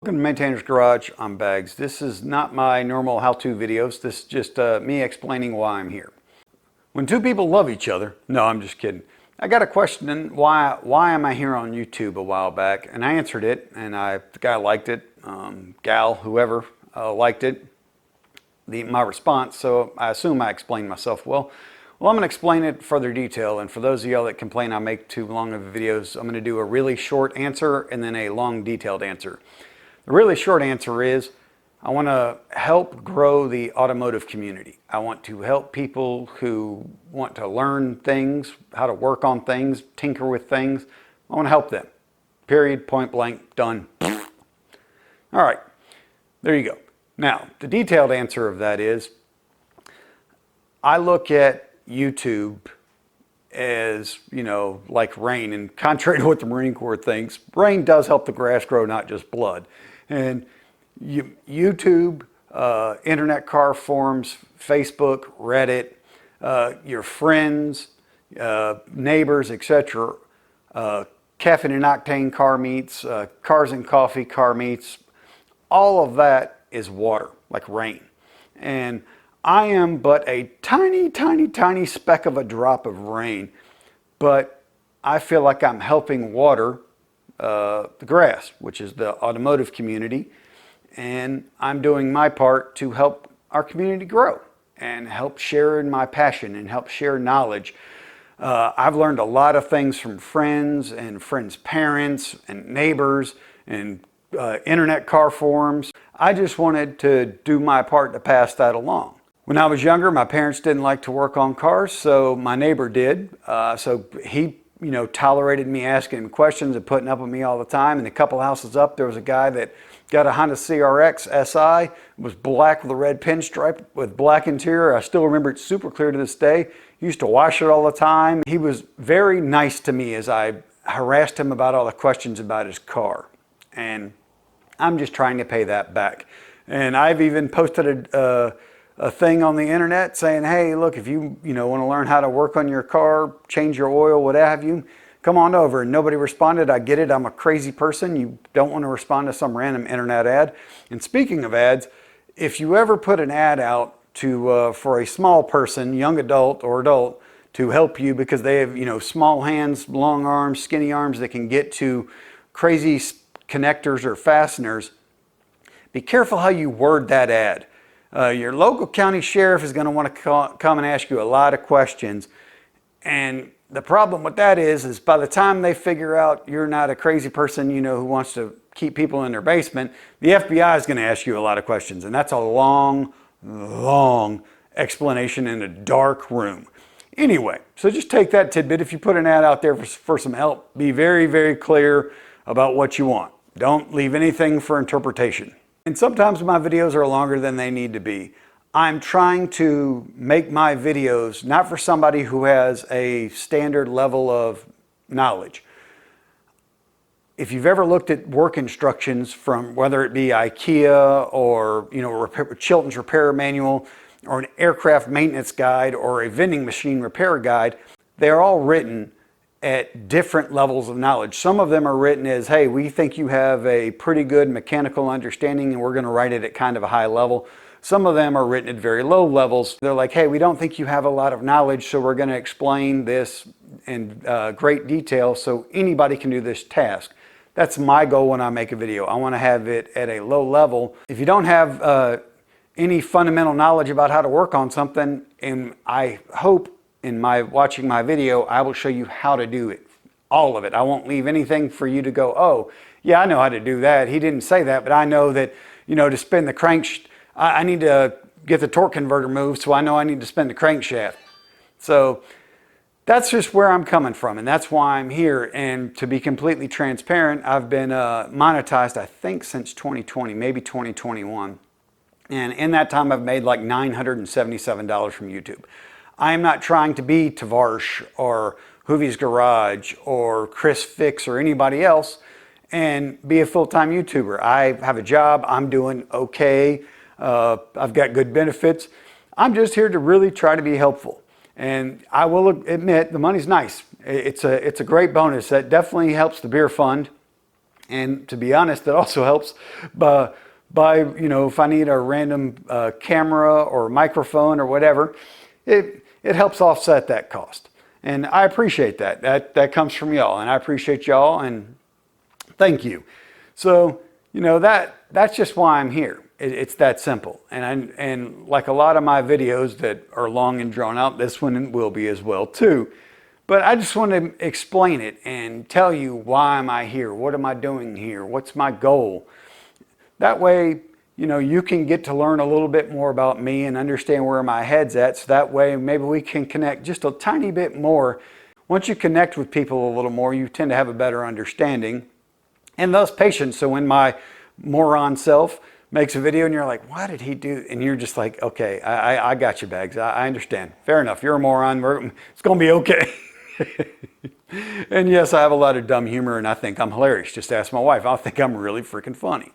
Welcome to Maintainer's Garage. I'm Bags. This is not my normal how-to videos. This is just me explaining why I'm here. When two people love each other, no, I'm just kidding. I got a question, why am I here on YouTube a while back, and I answered it, and the guy liked it, gal, whoever liked it, my response, so I assume I explained myself well. Well, I'm going to explain it in further detail, and for those of y'all that complain I make too long of videos, I'm going to do a really short answer and then a long detailed answer. The really short answer is I want to help grow the automotive community. I want to help people who want to learn things, how to work on things, tinker with things. I want to help them. Period, point blank, done. All right, there you go. Now, the detailed answer of that is I look at YouTube as, like rain, and contrary to what the Marine Corps thinks, rain does help the grass grow, not just blood. And YouTube, internet car forums, Facebook, Reddit, your friends, neighbors, etc., caffeine and octane car meets, cars and coffee car meets, all of that is water, like rain. And I am but a tiny, tiny, tiny speck of a drop of rain, but I feel like I'm helping water the grass, which is the automotive community, and I'm doing my part to help our community grow and help share in my passion and help share knowledge. I've learned a lot of things from friends and friends' parents and neighbors and internet car forums. I just wanted to do my part to pass that along. When I was younger, my parents didn't like to work on cars, so my neighbor did. So he tolerated me asking him questions and putting up with me all the time. And a couple houses up, there was a guy that got a Honda CRX SI. It was black with a red pinstripe with black interior. I still remember it super clear to this day. He used to wash it all the time. He was very nice to me as I harassed him about all the questions about his car. And I'm just trying to pay that back. And I've even posted a thing on the internet saying, hey, look, if you want to learn how to work on your car, change your oil, what have you, come on over. And nobody responded. I get it. I'm a crazy person. You don't want to respond to some random internet ad. And speaking of ads, if you ever put an ad out to for a small person, young adult or adult, to help you because they have small hands, long arms, skinny arms that can get to crazy connectors or fasteners, be careful how you word that ad. Your local county sheriff is going to want to come and ask you a lot of questions. And the problem with that is by the time they figure out you're not a crazy person, who wants to keep people in their basement, the FBI is going to ask you a lot of questions. And that's a long, long explanation in a dark room. Anyway, so just take that tidbit. If you put an ad out there for some help, be very, very clear about what you want. Don't leave anything for interpretation. And sometimes my videos are longer than they need to be. I'm trying to make my videos not for somebody who has a standard level of knowledge. If you've ever looked at work instructions from whether it be IKEA or Chilton's repair manual or an aircraft maintenance guide or a vending machine repair guide, they're all written at different levels of knowledge. Some of them are written as, hey, we think you have a pretty good mechanical understanding and we're going to write it at kind of a high level. Some of them are written at very low levels. They're like, hey, we don't think you have a lot of knowledge, so we're going to explain this in great detail so anybody can do this task. That's my goal when I make a video. I want to have it at a low level. If you don't have any fundamental knowledge about how to work on something, and I hope in watching my video, I will show you how to do it. All of it. I won't leave anything for you to go, oh, yeah, I know how to do that. He didn't say that, but I know that, to spin the crank, I need to get the torque converter moved, so I know I need to spin the crankshaft. So that's just where I'm coming from, and that's why I'm here. And to be completely transparent, I've been monetized, I think, since 2020, maybe 2021. And in that time, I've made like $977 from YouTube. I am not trying to be Tavares or Hoovie's Garage or Chris Fix or anybody else and be a full-time YouTuber. I have a job. I'm doing okay. I've got good benefits. I'm just here to really try to be helpful. And I will admit the money's nice. It's a great bonus. That definitely helps the beer fund. And to be honest, it also helps by if I need a random camera or microphone or whatever, it helps offset that cost. And I appreciate that. That comes from y'all, and I appreciate y'all, and thank you. So, that's just why I'm here. It's that simple. And like a lot of my videos that are long and drawn out, this one will be as well too. But I just want to explain it and tell you, why am I here? What am I doing here? What's my goal? That way, you can get to learn a little bit more about me and understand where my head's at. So that way, maybe we can connect just a tiny bit more. Once you connect with people a little more, you tend to have a better understanding and thus patience. So when my moron self makes a video and you're like, what did he do? And you're just like, okay, I got you, Bags. I understand. Fair enough. You're a moron. It's going to be okay. And yes, I have a lot of dumb humor and I think I'm hilarious. Just ask my wife. I think I'm really freaking funny.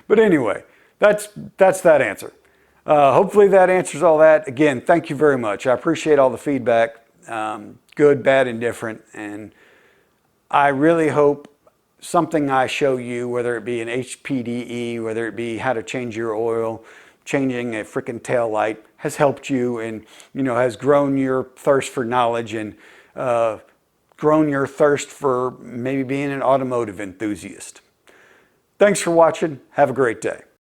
But anyway, that's that answer. Hopefully that answers all that. Again, thank you very much. I appreciate all the feedback, good, bad, and different. And I really hope something I show you, whether it be an HPDE, whether it be how to change your oil, changing a freaking tail light, has helped you and has grown your thirst for knowledge and grown your thirst for maybe being an automotive enthusiast. Thanks for watching. Have a great day.